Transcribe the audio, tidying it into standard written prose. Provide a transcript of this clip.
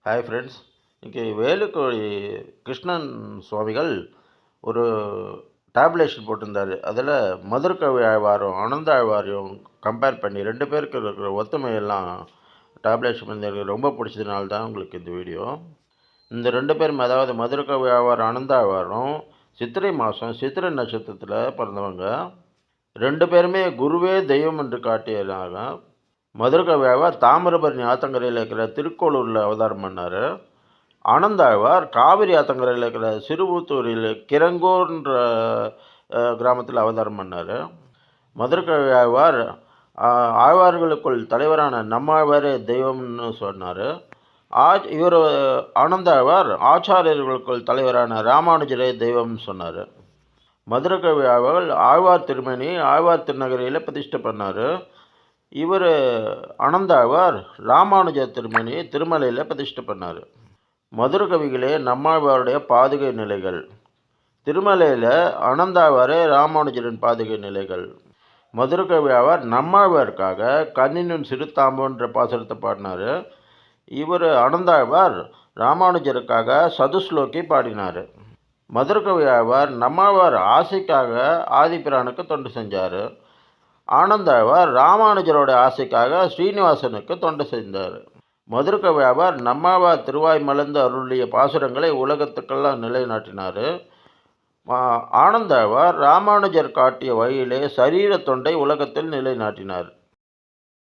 Hi friends. இன்றைக்கி வேலுக்குடி கிருஷ்ணன் சுவாமிகள் ஒரு டேப்லேஷன் போட்டிருந்தார். அதில் மதுரகவி ஆழ்வாரும் ஆனந்த ஆழ்வாரையும் கம்பேர் பண்ணி 2 பேருக்கு இருக்கிற ஒத்துமையெல்லாம் டேப்லேஷன் பண்ணி எனக்கு ரொம்ப பிடிச்சதுனால தான் உங்களுக்கு இந்த வீடியோ. இந்த 2 பேரும், அதாவது மதுரகவி ஆழ்வார் ஆனந்த ஆழ்வாரும் சித்திரை மாதம் சித்திரை நட்சத்திரத்தில் பிறந்தவங்க. 2 பேருமே குருவே தெய்வம் என்று காட்டியனாங்க. மதுரகவி ஆழ்வார் தாமிரபரணி ஆத்தங்கரையில் இருக்கிற திருக்கோளூரில் அவதாரம் பண்ணார். ஆனந்தாழ்வார் காவிரி ஆத்தங்கரையில் இருக்கிற சிறுவூத்தூரில் கிரங்கூர்ன்ற கிராமத்தில் அவதாரம் பண்ணார். மதுரகவி ஆழ்வார் ஆழ்வார்களுக்குள் தலைவரான நம்மாழ்வாரே தெய்வம்னு சொன்னார். இவர் ஆனந்தாழ்வார் ஆச்சாரியர்களுக்குள் தலைவரான ராமானுஜரே தெய்வம்னு சொன்னார். மதுரகவி ஆழ்வார் ஆழ்வார் திருமணி ஆழ்வார் திருநகரியில் பிரதிஷ்டை பண்ணார். இவர் ஆனந்தாழ்வார் ராமானுஜ திருமணி திருமலையில் பிரதிஷ்டை பண்ணார். மதுரகவிகளே நம்மாழ்வாருடைய பாதுகை நிலைகள். திருமலையில் ஆனந்தாழ்வாரே ராமானுஜரின் பாதுகை நிலைகள். மதுரகவி ஆழ்வார் நம்மாழ்வாருக்காக கண்ணினும் சிறுத்தாம்புன்ற பாசுரத்தை பாடினார். இவர் ஆனந்தாழ்வார் ராமானுஜருக்காக சதுஸ்லோகி பாடினார். மதுரகவி ஆழ்வார் நம்மாழ்வார் ஆசைக்காக ஆதிபிரானுக்கு தொண்டு செஞ்சார். ஆனந்தாழ்வார் ராமானுஜரோட ஆசைக்காக ஸ்ரீனிவாசனுக்கு தொண்டு செஞ்சார். மதுரகவி ஆழ்வார் நம்மாழ்வார் திருவாய் மலர்ந்து அருளிய பாசுரங்களை உலகத்துக்கெல்லாம் நிலைநாட்டினார். ஆனந்தாழ்வார் ராமானுஜர் காட்டிய வழியிலே சரீர தொண்டை உலகத்தில் நிலைநாட்டினார்.